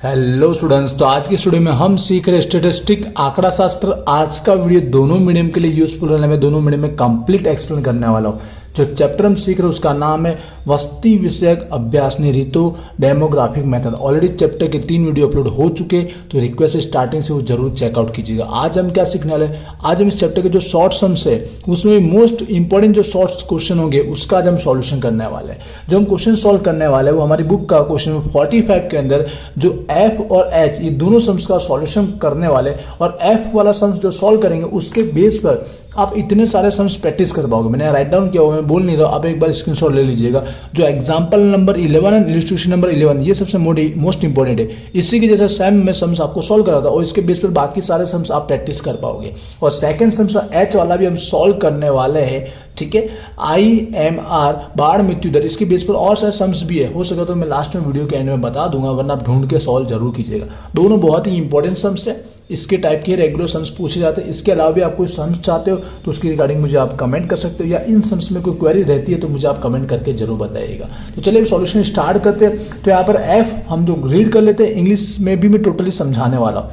Hello students, तो आज की स्टूडियो में हम सीख रहे स्टेटिस्टिक आंकड़ा शास्त्र। आज का वीडियो दोनों मीडियम के लिए यूजफुल रहने में दोनों मीडियम में कंप्लीट एक्सप्लेन करने वाला हूं। जो चैप्टर हम सीख रहे हैं उसका नाम है वस्ती विषयक अभ्यास निरीतो डेमोग्राफिक मेथड। ऑलरेडी चैप्टर के 3 वीडियो अपलोड हो चुके, तो रिक्वेस्ट है स्टार्टिंग से वो जरूर चेकआउट कीजिएगा। आज हम क्या सीखने वाले हैं, आज हम इस चैप्टर के जो शॉर्ट सम्स है उसमें मोस्ट इंपॉर्टेंट जो शॉर्ट क्वेश्चन होंगे उसका आज हम सॉल्यूशन करने वाले हैं। जो हम क्वेश्चन सॉल्व करने वाले हैं वो हमारी बुक का क्वेश्चन 45 के अंदर जो एफ और एच ये दोनों सम्स का सॉल्यूशन करने वाले, और एफ वाला सम्स जो सॉल्व करेंगे उसके बेस पर आप इतने सारे सम्स प्रैक्टिस कर पाओगे। मैंने राइट डाउन किया हुआ, मैं बोल नहीं रहा, आप एक बार स्क्रीनशॉट ले लीजिएगा। जो example number 11 and illustration number 11 ये सबसे मोस्ट इंपॉर्टेंट है। इसी के जैसे सेम में सम्स आपको सॉल्व करा था और इसके बेस पर बाकी सारे सम्स आप प्रैक्टिस कर पाओगे। और सेकंड सम्स एच वाला भी हम सॉल्व करने वाले हैं, ठीक है। IMR बाढ़ मृत्यु दर, इसके बेस पर और सारे सम्स भी है, हो सके तो मैं लास्ट में वीडियो के एंड में बता दूंगा, वरना आप ढूंढ के सॉल्व जरूर कीजिएगा। दोनों बहुत ही इंपॉर्टेंट सम्स है, इसके टाइप के रेगुलर सम्स पूछे जाते हैं। इसके अलावा भी आप कोई सम्स चाहते हो तो उसकी रिगार्डिंग मुझे आप कमेंट कर सकते हो, या इन सम्स में कोई क्वेरी रहती है तो मुझे आप कमेंट करके जरूर बताइएगा। तो चलिए सॉल्यूशन स्टार्ट करते हैं। तो यहाँ पर एफ हम जो रीड कर लेते हैं, इंग्लिश में भी मैं टोटली समझाने वाला हूँ।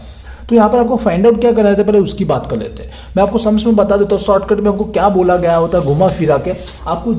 तो यहाँ पर आपको फाइंड आउट क्या करना है, पहले उसकी बात कर लेते हैं। मैं आपको सम्स में बता देता हूँ शॉर्टकट में आपको क्या बोला गया होता है, घुमा फिरा के आपको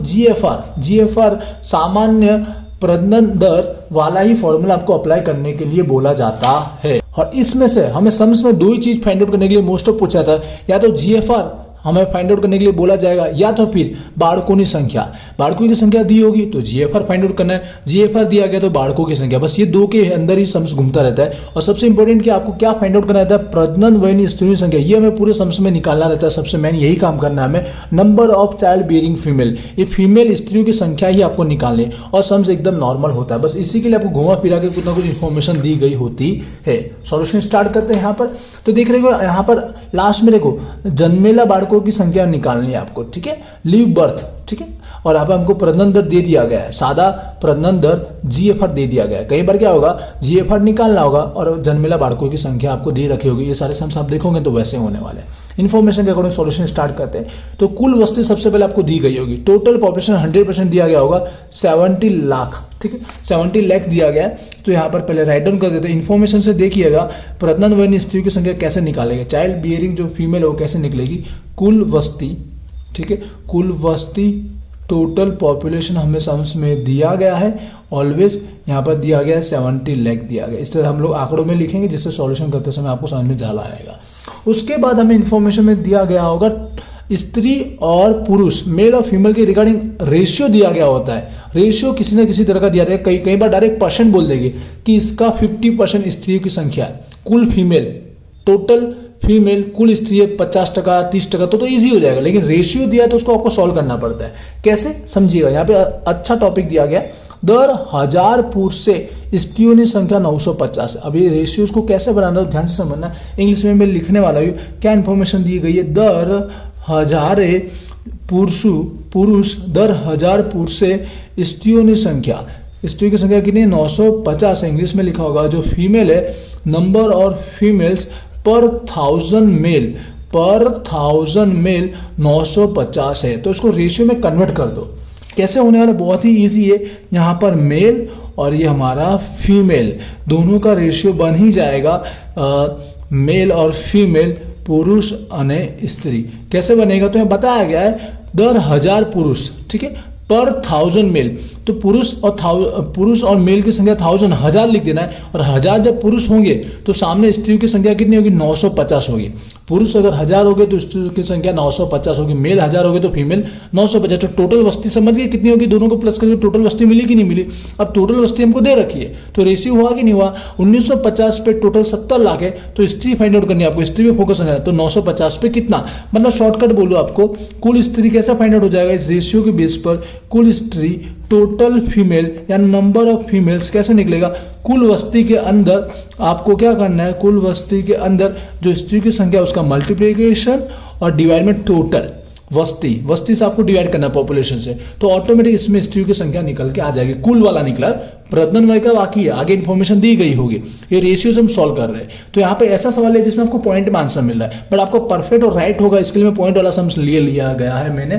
GFR सामान्य प्रजनन दर वाला ही फॉर्मूला आपको अप्लाई करने के लिए बोला जाता है। और इसमें से हमें सम्स में दो ही चीज फाइंड आउट करने के लिए मोस्ट ऑफ पूछा था, या तो GFR हमें फाइंड आउट करने के लिए बोला जाएगा, या तो फिर बाड़कों की संख्या। बाड़कों की संख्या दी होगी तो GFR फाइंड आउट करना है, GFR दिया गया तो बाड़कों की संख्या। बस ये दो के अंदर ही सम्स घूमता रहता है। और सबसे इंपॉर्टेंट कि आपको क्या फाइंड आउट करना रहता है, प्रजनन वयनी स्त्रियों की संख्या। ये हमें पूरे सम्स में निकालना रहता है। सबसे मेन यही काम करना है हमें। Number of child bearing female, ये फीमेल स्त्रियों की संख्या ही आपको निकालनी, और सम्स एकदम नॉर्मल होता है। बस इसी के लिए आपको घुमा फिरा के कुछ ना कुछ इन्फॉर्मेशन दी गई होती है। सॉल्यूशन स्टार्ट करते हैं। यहाँ पर तो देख रहे हो, यहाँ पर लास्ट में देखो जन्मेला बाड़कों की संख्या निकालनी है आपको, ठीक है, लिव बर्थ, ठीक है। और यहाँ पर हमको प्रजनन दर दे दिया गया है, सादा प्रजनन दर GFR दे दिया गया है। कई बार क्या होगा, GFR निकालना होगा और जन्मेला बाड़कों की संख्या आपको दे रखी होगी। ये सारे सम्स आप देखोगे तो वैसे होने वाले हैं। इन्फॉर्मेशन के अकॉर्डिंग सॉल्यूशन स्टार्ट करते हैं। तो कुल वस्ती सबसे पहले आपको दी गई होगी। टोटल पॉपुलेशन 100% दिया गया होगा 70 लाख, ठीक है, 70 लाख दिया गया है। तो यहाँ पर पहले राइट डाउन कर देते हैं। इन्फॉर्मेशन से देखिएगा प्रजनन वयनी स्त्रियों की संख्या कैसे निकालेंगे, चाइल्ड बियरिंग जो फीमेल है वो कैसे निकलेगी। कुल वस्ती, ठीक है, कुल वस्ती टोटल पॉपुलेशन हमें सम्स में दिया गया है। ऑलवेज यहाँ पर दिया गया है 70 लाख दिया गया। इस तरह हम लोग आंकड़ों में लिखेंगे जिससे सॉल्यूशन करते समय आपको समझ में ज़्यादा आएगा। उसके बाद हमें इन्फॉर्मेशन में दिया गया होगा स्त्री और पुरुष, मेल और फीमेल के रिगार्डिंग रेशियो दिया गया होता है। रेशियो किसी न किसी तरह का दिया जाएगा। कई बार डायरेक्ट परसेंट बोल देंगे कि इसका 50% स्त्रियों की संख्या है। कुल फीमेल, टोटल फीमेल कुल स्त्री है 50%, 30%, तो इजी हो जाएगा। लेकिन रेशियो दिया है तो उसको आपको सॉल्व करना पड़ता है। कैसे समझिएगा, यहाँ पे अच्छा टॉपिक दिया गया, दर 1000 पुरुष से स्त्रियों की संख्या 950 है। अब ये रेशियोज को कैसे बनाना है ध्यान से समझना। इंग्लिश में मैं लिखने वाला हूँ। क्या इन्फॉर्मेशन दी गई है, दर 1000 पुरुष दर 1000 पुरुष से स्त्रियों की संख्या, स्त्रियों की संख्या कितनी है, 950 है। इंग्लिश में लिखा होगा जो फीमेल है, नंबर और फीमेल्स पर 1000 मेल 950 है। तो इसको रेशियो में कन्वर्ट कर दो। कैसे होने वाला, बहुत ही इजी है। यहाँ पर मेल और ये हमारा फीमेल, दोनों का रेशियो बन ही जाएगा मेल और फीमेल, पुरुष अने स्त्री। कैसे बनेगा, तो यहाँ बताया गया है दर 1000 पुरुष, ठीक है, पर 1000 मेल। तो पुरुष और मेल की संख्या 1000 लिख देना है। और 1000 जब पुरुष होंगे तो सामने स्त्रियों की संख्या कितनी होगी, 950 होगी। पुरुष अगर 1000 हो गए तो स्त्रियों की संख्या 950 होगी। मेल 1000 हो गए तो फीमेल 950। तो टोटल वस्ती समझ गए कितनी होगी, दोनों को प्लस करके टोटल वस्ती मिली कि नहीं मिली। अब टोटल वस्ती हमको दे रखी है तो रेशियो हुआ कि नहीं हुआ। 1950 पे टोटल 70 लाख है, तो स्त्री फाइंड आउट करनी है आपको, स्त्री पे फोकस करना है। तो 950 पे कितना, मतलब शॉर्टकट बोलो आपको, कुल स्त्री कैसा फाइंड आउट हो जाएगा, इस रेशियो के बेस पर कुल स्त्री टोटल फीमेल या नंबर ऑफ फीमेल्स कैसे निकलेगा। कुल वस्ती के अंदर आपको क्या करना है, कुल वस्ती के अंदर जो स्त्री की संख्या उसका मल्टीप्लिकेशन और डिवाइड में टोटल वस्ती से आपको डिवाइड करना है पॉपुलेशन से, तो ऑटोमेटिक इसमें स्त्रियों की संख्या निकल के आ जाएगी। कुल वाला निकला, प्रजनन वय का बाकी है, आगे इन्फॉर्मेशन दी गई होगी। ये रेशियोज हम सॉल्व कर रहे हैं। तो यहाँ पे ऐसा सवाल है जिसमें आपको पॉइंट में आंसर मिल रहा है, बट आपको परफेक्ट और राइट होगा, इसके लिए मैं पॉइंट वाला सम्स लिया गया है मैंने।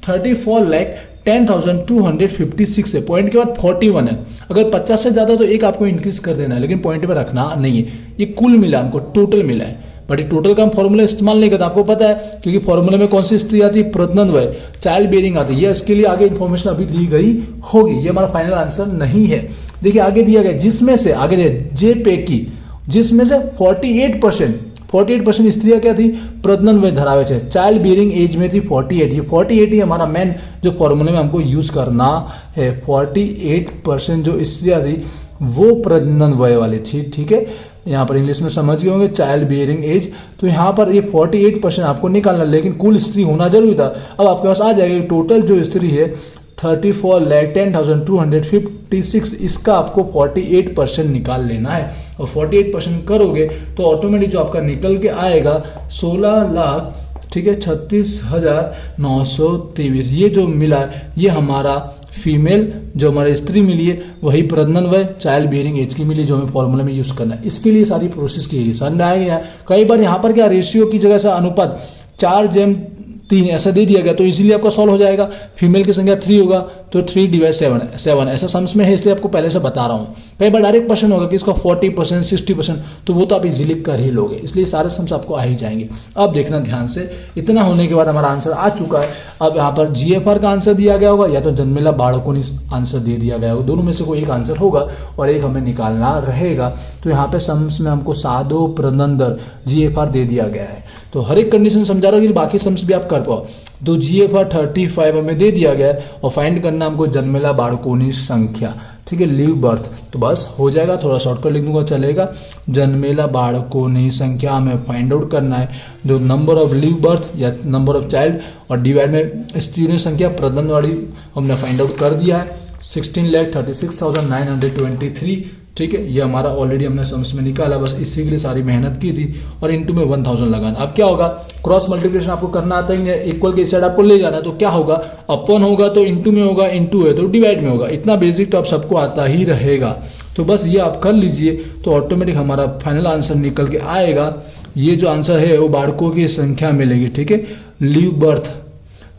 34 लाख 10,256 है, पॉइंट के बाद 41 है। अगर 50 से ज्यादा तो एक आपको इंक्रीज कर देना है, लेकिन पॉइंट पे रखना नहीं है। ये कुल मिला, हमको टोटल मिला है, बट ये टोटल का हम फॉर्मूला इस्तेमाल नहीं करता, आपको पता है, क्योंकि फॉर्मूले में कौन सी स्त्री आती है, प्रजननवय, चाइल्ड बेयरिंग आती है। ये इसके लिए आगे इन्फॉर्मेशन अभी दी गई होगी, ये हमारा फाइनल आंसर नहीं है। देखिए आगे दिया गया, जिसमें से आगे जे पैकी जिसमें से 48% स्त्रियां क्या थी, प्रजनन वय धरावे छे, चाइल्ड बियरिंग एज में थी 48। ये 48 ही हमारा मेन जो फॉर्मूले में हमको यूज करना है। 48% जो स्त्रियां थी वो प्रजनन वय वाली थी, ठीक है। यहाँ पर इंग्लिश में समझ गए होंगे चाइल्ड बियरिंग एज, तो यहाँ पर ये 48% आपको निकालना, लेकिन कुल स्त्री होना जरूरी था। अब आपके पास आ जाएगा टोटल जो स्त्री है 34,10,256, इसका आपको 48% निकाल लेना है, और 48% करोगे तो ऑटोमेटिक जो आपका निकल के आएगा 16 लाख, ठीक है, 36,923। ये जो मिला ये हमारा फीमेल जो हमारे स्त्री मिली है, वही प्रजनन वय चाइल्ड बियरिंग एज की मिली, जो हमें फॉर्मूला में यूज करना है। इसके लिए सारी प्रोसेस की गई, समझ में आएगा। कई बार यहाँ पर क्या रेशियो की जगह से अनुपात 4:3 ऐसा दे दिया गया, तो इजीली आपका सॉल्व हो जाएगा। फीमेल की संख्या 3 होगा तो 3/7 ऐसा सम्स में है, इसलिए आपको पहले से बता रहा हूं। कई बार डायरेक्ट क्वेश्चन होगा कि इसका 40%, 60%, तो वो तो आप इजीली कर ही लोगे, इसलिए सारे सम्स आपको आ ही जाएंगे। अब देखना ध्यान से, इतना होने के बाद हमारा आंसर आ चुका है। अब यहाँ पर GFR का आंसर दिया गया होगा, या तो जन्मेला बालकों ने आंसर दे दिया गया होगा, दोनों में से कोई एक आंसर होगा और एक हमें निकालना रहेगा। तो यहाँ पे सम्स में हमको साधो प्रजनन दर GFR दे दिया गया है, तो हर एक कंडीशन समझा रहा हूँ कि बाकी सम्स भी आप कर पाओ। तो GFR 35 हमें दे दिया गया है, और फाइंड करना हमको जन्मेला बालकों संख्या, ठीक है, लिव बर्थ, तो बस हो जाएगा। थोड़ा शॉर्टकट लिख दूंगा चलेगा। जन्मेला बालकों संख्या हमें फाइंड आउट करना है, जो नंबर ऑफ लिव बर्थ या नंबर ऑफ चाइल्ड, और डिवाइड में स्त्रियों संख्या प्रजनन वाली हमने फाइंड आउट कर दिया है 16,36,923, ठीक है। ये हमारा ऑलरेडी हमने सम्स में निकाला, बस इसी के लिए सारी मेहनत की थी, और इनटू में 1000 लगाना। अब क्या होगा, क्रॉस मल्टीप्लिकेशन आपको करना आता ही है, इक्वल के साइड आपको ले जाना है, तो क्या होगा, अपन होगा तो इनटू में होगा, इनटू है तो डिवाइड में होगा। इतना बेसिक तो आप सबको आता ही रहेगा, तो बस ये आप कर लीजिए, तो ऑटोमेटिक हमारा फाइनल आंसर निकल के आएगा। ये जो आंसर है वो बालकों की संख्या मिलेगी, ठीक है, लिव बर्थ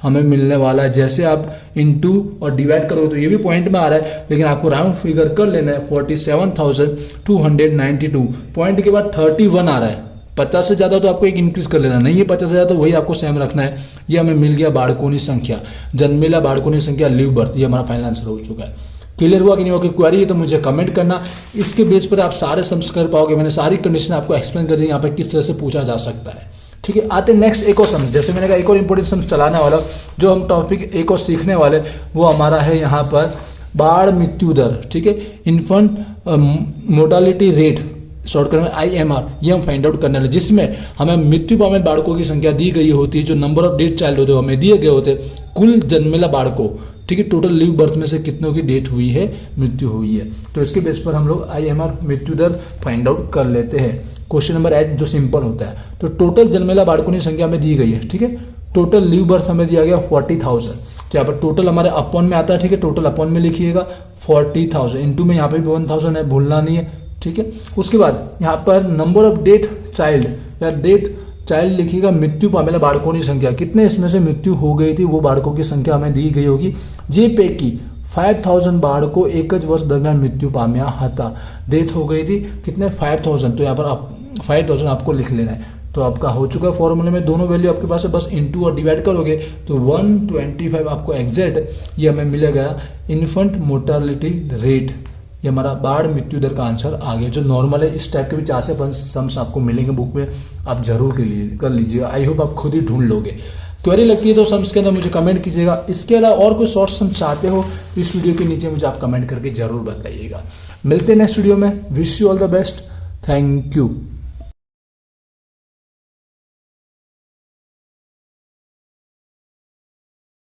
हमें मिलने वाला है। जैसे आप इनटू और डिवाइड करोगे तो ये भी पॉइंट में आ रहा है, लेकिन आपको राउंड फिगर कर लेना है। 47,292 पॉइंट के बाद 31 आ रहा है, 50 से ज्यादा तो आपको एक इंक्रीज कर लेना, नहीं है 50 से ज्यादा तो वही आपको सेम रखना है। ये हमें मिल गया बालकों संख्या, जन्मेला बालकों संख्या, लिव बर्थ, ये हमारा फाइनल आंसर हो चुका है। क्लियर हुआ कि नहीं हुआ, क्वेरी है तो मुझे कमेंट करना, इसके बेस पर आप सारे सम्स कर पाओगे। मैंने सारी कंडीशन आपको एक्सप्लेन कर दी यहाँ पे किस तरह से पूछा जा सकता है, ठीक है। आते नेक्स्ट एक और सम्स, जैसे मैंने कहा एक और इंपॉर्टेंट सम्स चलाने वाला, जो हम टॉपिक एक और सीखने वाले वो हमारा है यहाँ पर बाल मृत्यु दर, ठीक है, इन्फेंट मोर्टालिटी रेट, शॉर्टकट में IMR, ये हम फाइंड आउट करने वाले, जिसमें हमें मृत्यु पाने बालकों की संख्या दी गई होती है, जो नंबर ऑफ डेथ चाइल्ड होते हैं हमें दिए गए होते, कुल जन्मेला बालकों, ठीक है, टोटल लिव बर्थ में से कितनों की डेथ हुई है, मृत्यु हुई है, तो इसके बेस पर हम लोग IMR मृत्यु दर फाइंड आउट कर लेते हैं। क्वेश्चन नंबर 8 जो सिंपल होता है, तो टोटल जन्मेला बालकों की संख्या में दी गई है, ठीक है, टोटल लिव बर्थ हमें दिया गया 40,000, तो यहाँ पर टोटल हमारे अपॉन में आता है, ठीक है, टोटल अपॉन में लिखिएगा 40,000, इनटू में यहाँ पे भी 1000 है, भूलना नहीं है, ठीक है। उसके बाद यहाँ पर नंबर ऑफ डेथ चाइल्ड या डेथ चाइल्ड लिखिएगा, मृत्यु पामेला बालकों की संख्या, कितने इसमें से मृत्यु हो गई थी वो बालकों की संख्या हमें दी गई होगी। जे पैकी 5000 बालकों एक ज वर्ष दरमियान मृत्यु पाम्या हता, डेथ हो गई थी कितने 5000, तो यहाँ पर आप 5000 आपको लिख लेना है। तो आपका हो चुका है, फॉर्मूले में दोनों वैल्यू आपके पास है, बस इनटू और डिवाइड करोगे तो 125 आपको एग्जैक्ट ये हमें मिलेगा इन्फेंट मोर्टालिटी रेट, ये हमारा बाढ़ मृत्यु दर का आंसर आ गया, जो नॉर्मल है। इस टाइप के भी 4 से 5 सम्स आपको मिलेंगे बुक में, आप जरूर कर लीजिएगा। आई होप आप खुद ही ढूंढ लोगे। क्वेरी लगती है तो सम्स के अंदर मुझे कमेंट कीजिएगा। इसके अलावा और कोई शॉर्ट सम्स चाहते हो तो इस वीडियो के नीचे मुझे आप कमेंट करके जरूर बताइएगा। मिलते हैं नेक्स्ट वीडियो में। Wish you all the best, thank you.